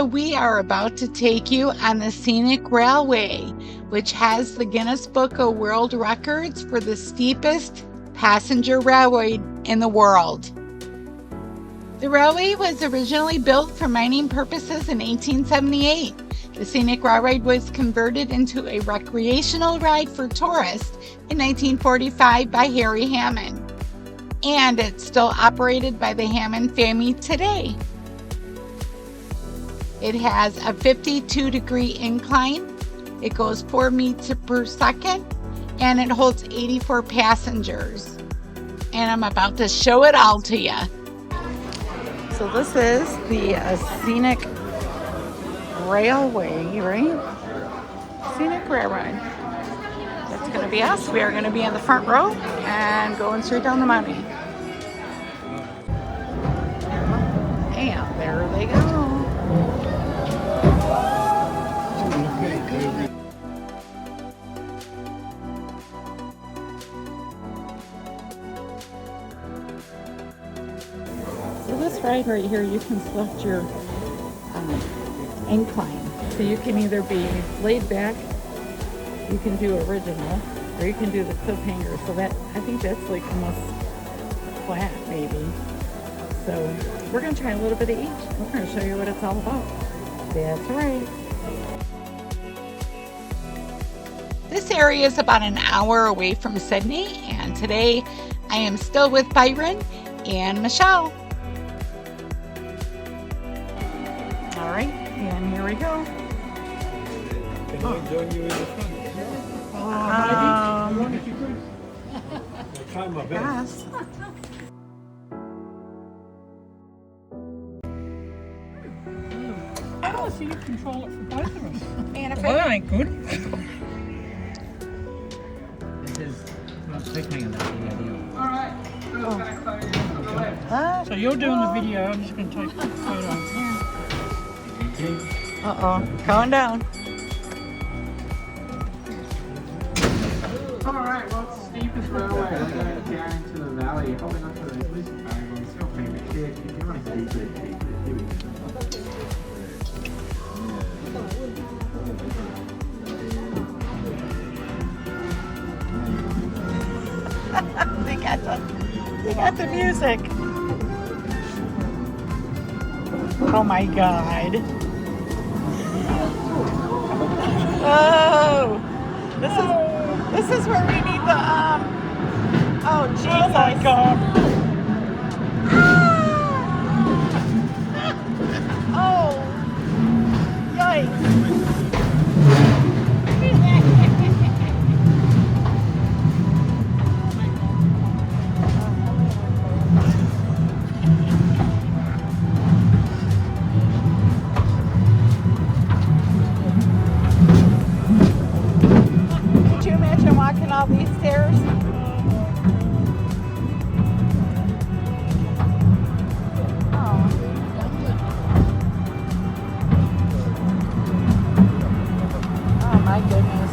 So we are about to take you on the scenic railway, which has the Guinness Book of World Records for the steepest passenger railway in the world. The railway was originally built for mining purposes in 1878. The scenic railway was converted into a recreational ride for tourists in 1945 by Harry Hammond, and it's still operated by the Hammond family today. It has a 52-degree incline, it goes 4 meters per second, and it holds 84 passengers. And I'm about to show it all to you. So this is the scenic railway, right? Scenic railway. That's going to be us. We are going to be in the front row and going straight down the mountain. And there they go. So this ride right here, you can select your incline. So you can either be laid back, you can do original, or you can do the cliffhanger. So that, I think that's like almost flat maybe. So we're going to try a little bit of each. We're going to show you what it's all about. That's right. This area is about an hour away from Sydney, and today I am still with Byron and Michelle. All right, and here we go. Can I join you in the front? If you could. I'll try my best. Yes. Oh, so you control it for both of us. And if Well, that ain't good. This is not picking of that video. Alright, back over to the left. So you're doing the video, I'm just going to take the photo. Uh-oh, going down. Alright, well, it's the steepest railway. We're going down into the valley, holding onto those loose triangles. Feel free to click if you want to keep it. Here we go. They got the music. Oh my God. Oh, this is where we need the oh Jesus. Oh my God. Oh, yikes. Could you imagine walking all these stairs? Oh my goodness.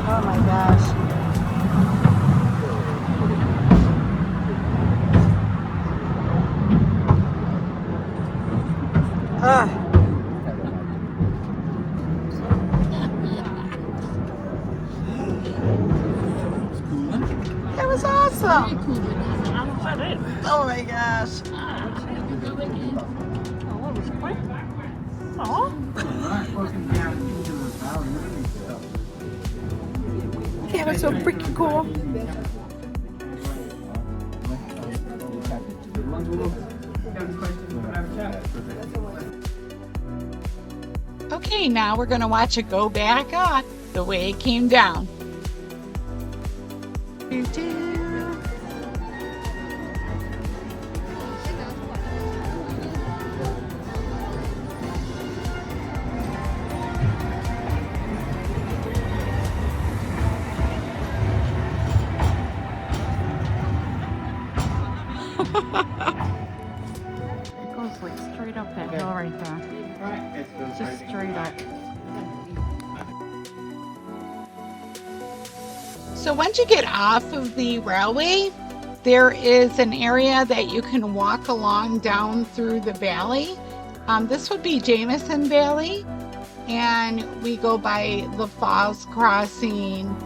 Oh my gosh. That was awesome. Oh my gosh. Oh. Alright, welcome down into the valley. That was so freaking cool. Okay, now we're going to watch it go back up the way it came down. It goes like straight up that hill right there. Right, it's Just straight up. So once you get off of the railway, there is an area that you can walk along down through the valley. This would be Jameson Valley, and we go by the Falls Crossing.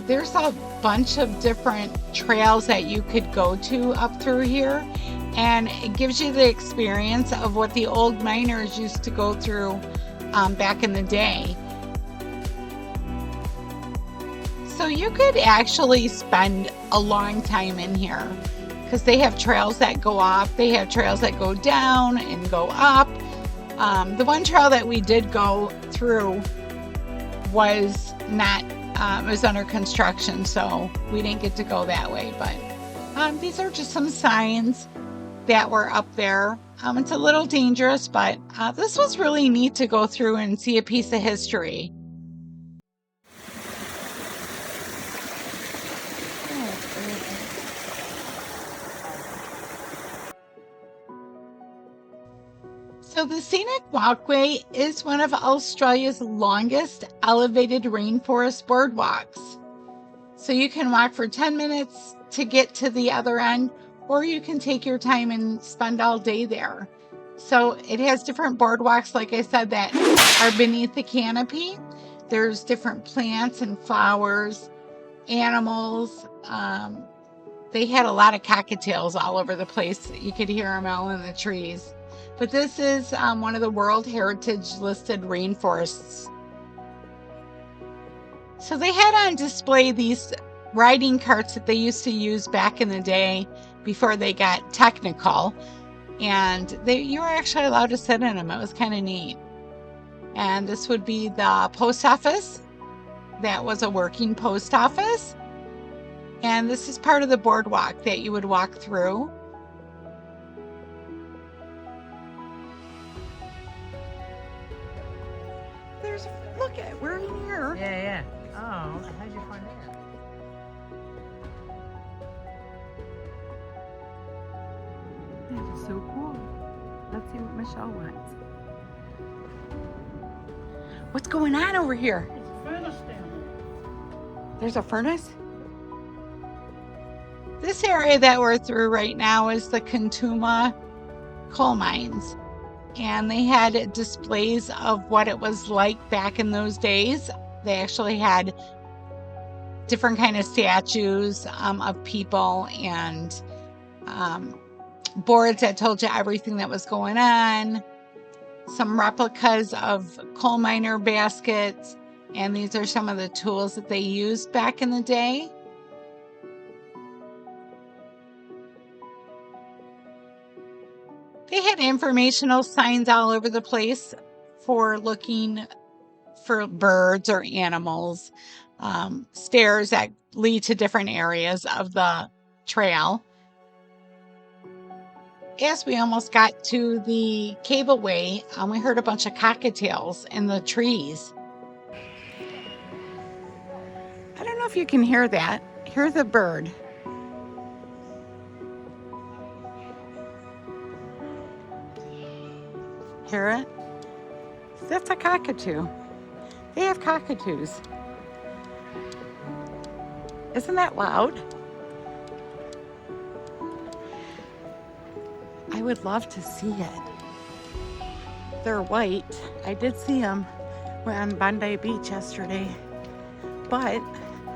There's a bunch of different trails that you could go to up through here, and it gives you the experience of what the old miners used to go through back in the day. So you could actually spend a long time in here because they have trails that go up, they have trails that go down and go up. The one trail that we did go through was not, it was under construction, so we didn't get to go that way. But these are just some signs that were up there. It's a little dangerous, but this was really neat to go through and see a piece of history. So the scenic walkway is one of Australia's longest elevated rainforest boardwalks. So you can walk for 10 minutes to get to the other end, or you can take your time and spend all day there. So it has different boardwalks, like I said, that are beneath the canopy. There's different plants and flowers, animals. They had a lot of cockatiels all over the place. You could hear them all in the trees. But this is one of the World Heritage listed rainforests. So they had on display these riding carts that they used to use back in the day before they got technical. And you were actually allowed to sit in them. It was kind of neat. And this would be the post office. That was a working post office. And this is part of the boardwalk that you would walk through. Look at, we're in here. Yeah. Oh, how'd you find that? That is so cool. Let's see what Michelle wants. What's going on over here? There's a furnace down there. There's a furnace? This area that we're through right now is the Kantuma coal mines. And they had displays of what it was like back in those days. They actually had different kind of statues of people and boards that told you everything that was going on. Some replicas of coal miner baskets. And these are some of the tools that they used back in the day. They had informational signs all over the place for looking for birds or animals, stairs that lead to different areas of the trail. As we almost got to the cableway, we heard a bunch of cockatiels in the trees. I don't know if you can hear that. Hear the bird. Hear it? That's a cockatoo. They have cockatoos. Isn't that loud? I would love to see it. They're white. I did see them on Bondi Beach yesterday, but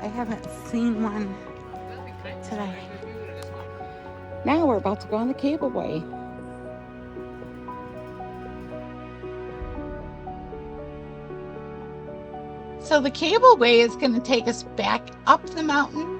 I haven't seen one today. Now we're about to go on the cableway. So the cableway is going to take us back up the mountain.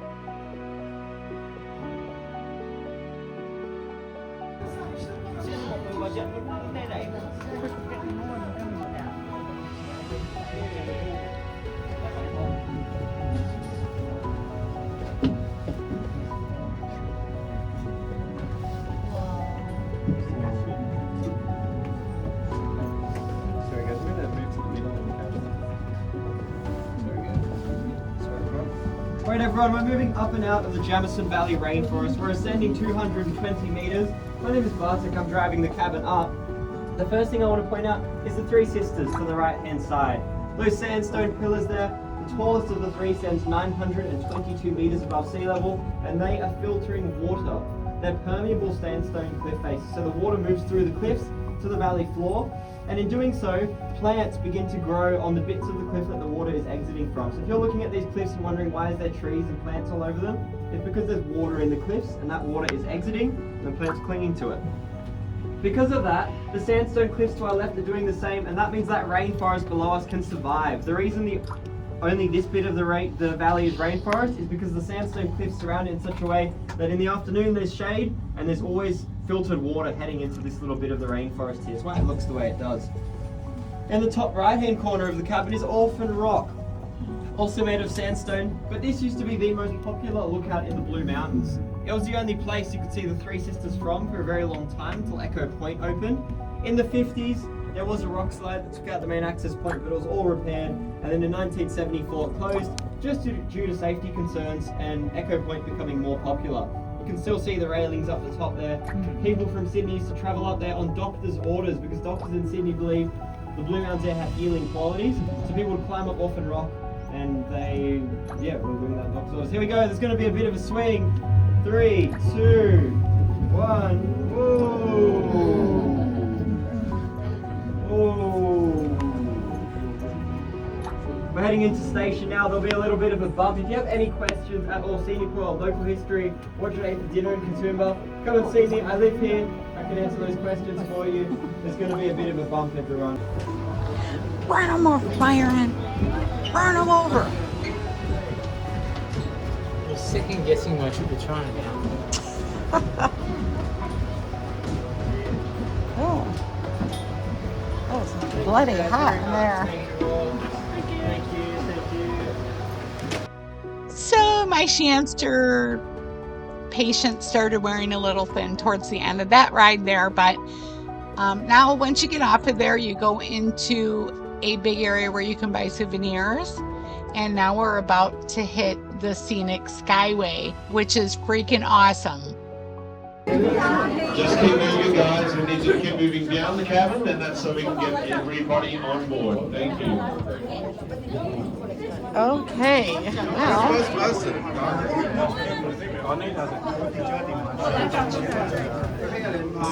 Alright everyone, we're moving up and out of the Jameson Valley rainforest. We're ascending 220 meters. My name is Bartek, I'm driving the cabin up. The first thing I want to point out is the Three Sisters to the right hand side. Those sandstone pillars there, the tallest of the three stands 922 meters above sea level, and they are filtering water. They're permeable sandstone cliff faces, so the water moves through the cliffs to the valley floor, and in doing so, plants begin to grow on the bits of the cliff that the water is exiting from. So if you're looking at these cliffs and wondering why is there trees and plants all over them, it's because there's water in the cliffs, and that water is exiting, and the plants clinging to it. Because of that, the sandstone cliffs to our left are doing the same, and that means that rainforest below us can survive. The reason only this bit of the valley is rainforest is because the sandstone cliffs surround it in such a way that in the afternoon there's shade and there's always filtered water heading into this little bit of the rainforest here. That's why it looks the way it does. In the top right hand corner of the cabin is Orphan Rock, also made of sandstone, but this used to be the most popular lookout in the Blue Mountains. It was the only place you could see the Three Sisters from for a very long time until Echo Point opened. In the 50s, there was a rock slide that took out the main access point, but it was all repaired, and then in 1974 it closed just due to safety concerns and Echo Point becoming more popular. You can still see the railings up the top there. People from Sydney used to travel up there on doctors' orders because doctors in Sydney believe the Blue Mountains there have healing qualities, so people would climb up Orphan Rock and they, were doing that doctor's orders. Here we go, there's going to be a bit of a swing. 3, 2, 1, whoa! We're heading into station now. There'll be a little bit of a bump. If you have any questions at all, scenic world, local history, what you ate for dinner in Katoomba, come and see me. I live here. I can answer those questions for you. There's going to be a bit of a bump, everyone. Run them over, fireman. Run them over. You're second guessing my trip to China now. Oh. Oh, it's bloody hot in there. So my Shanster patient started wearing a little thin towards the end of that ride there, but now once you get off of there, you go into a big area where you can buy souvenirs, and now we're about to hit the scenic skyway, which is freaking awesome. Just keep moving, guys. We need to keep moving down the cabin, and that's so we can get everybody on board. Thank you. Okay, well,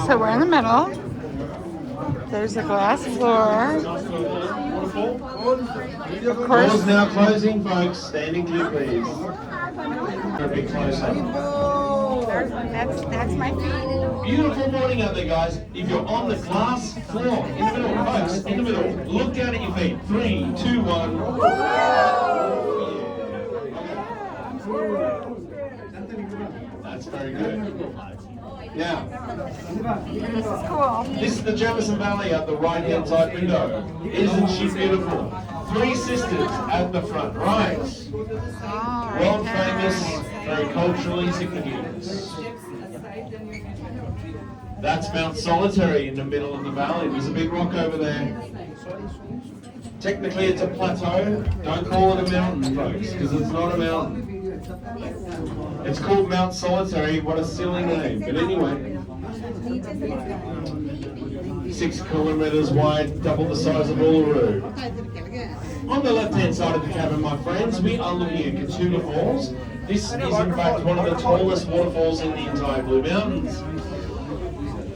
so we're in the middle. There's a glass floor. Of course. Doors now closing, folks. Standing clear, please. A bit closer. That's my feet. Beautiful morning out there, guys. If you're on the glass floor, in the middle, folks, in the middle, look down at your feet. 3, 2, 1. That's very good. Now, This is cool. this is the Jamison Valley at the right-hand side window. Isn't she beautiful? Three Sisters at the front right. World famous, very culturally significant. That's Mount Solitary in the middle of the valley. There's a big rock over there. Technically it's a plateau. Don't call it a mountain, folks, because it's not a mountain. It's called Mount Solitary. What a silly name. But anyway, 6 kilometers wide, double the size of Uluru. On the left-hand side of the cabin, my friends, we are looking at Katoomba Falls. This is in fact one of the tallest waterfalls in the entire Blue Mountains.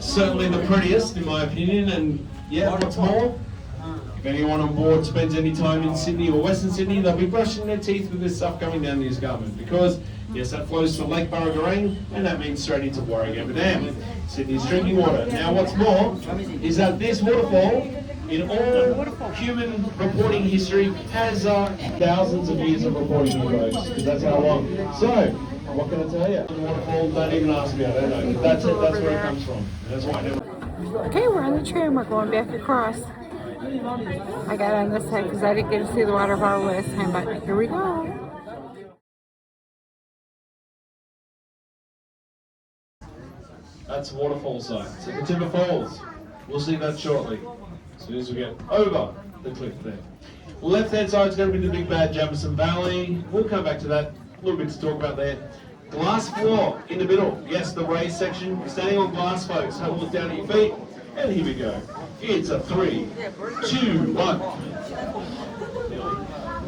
Certainly the prettiest, in my opinion, and yeah, what's more, if anyone on board spends any time in Sydney or Western Sydney, they'll be brushing their teeth with this stuff coming down the escarpment, because yes, that flows to Lake Burragarang, and that means straight into Warragamba Dam, Sydney's drinking water. Now what's more is that this waterfall, in all human reporting history, has thousands of years of reporting folks, because that's how long. So, what can I tell you? The waterfall, don't even ask me, I don't know. That's it, that's where it comes from. That's why I never... Okay, we're on the tram. We're going back across. I got on this side because I didn't get to see the waterfall last time, but here we go. That's waterfall site. So Katoomba Falls. We'll see that shortly. As soon as we get over the cliff there. Left hand side is going to be the big bad Jamison Valley. We'll come back to that. A little bit to talk about there. Glass floor in the middle. Yes, the raised section. Standing on glass, folks. Have a look down at your feet. And here we go. It's a 3, 2, 1.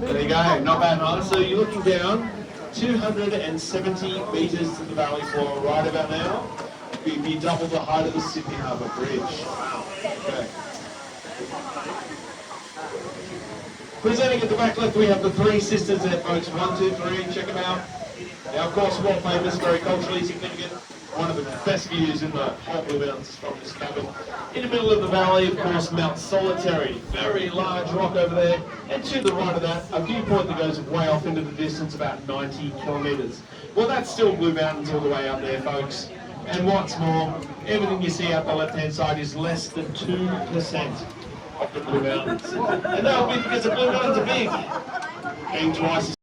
There you go, not bad, huh? So you're looking down 270 metres to the valley floor right about now. You'd be double the height of the Sydney Harbour Bridge. Wow. Okay. Presenting at the back left, we have the Three Sisters there, folks. 1, 2, 3, check them out. Now, of course, world famous, very culturally significant. One of the best views in the whole Blue Mountains from this cabin. In the middle of the valley, of course, Mount Solitary. Very large rock over there. And to the right of that, a viewpoint that goes way off into the distance, about 90 kilometres. Well, that's still Blue Mountains all the way up there, folks. And what's more, everything you see out the left-hand side is less than 2% of the Blue Mountains. And that will be because the Blue Mountains are big. Being twice as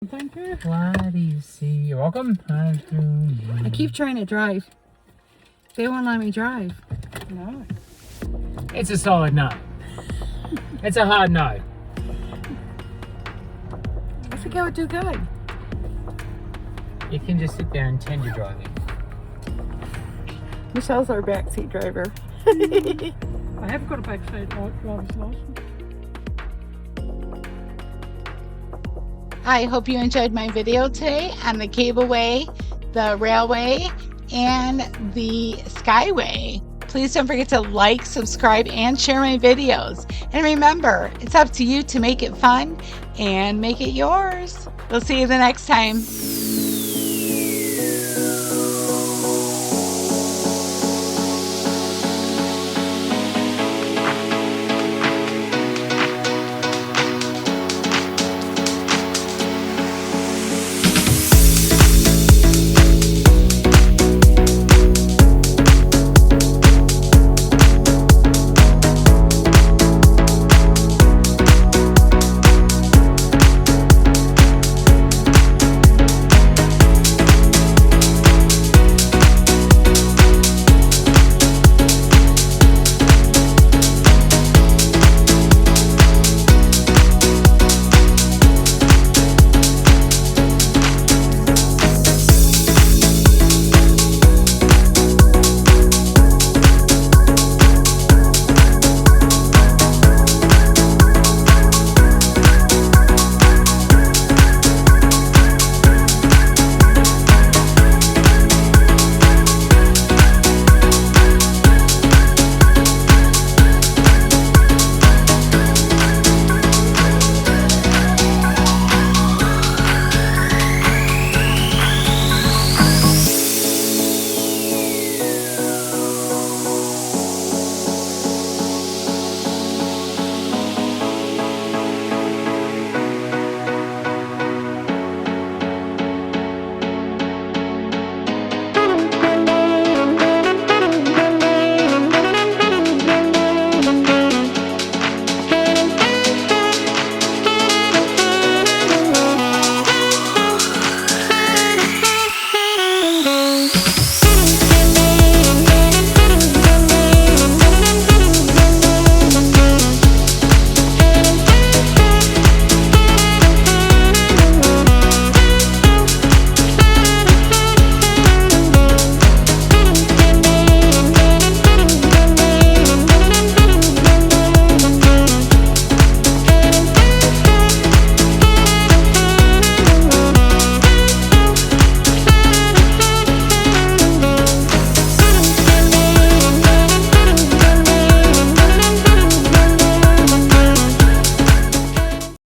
Thank you. What do you see? You're welcome. I keep trying to drive. They won't let me drive. No. It's a solid no. It's a hard no. I think I would do good. You can just sit there and tend your driving. Michelle's our backseat driver. I have got a backseat driver's license. I hope you enjoyed my video today on the cableway, the railway, and the skyway. Please don't forget to like, subscribe, and share my videos. And remember, it's up to you to make it fun and make it yours. We'll see you the next time.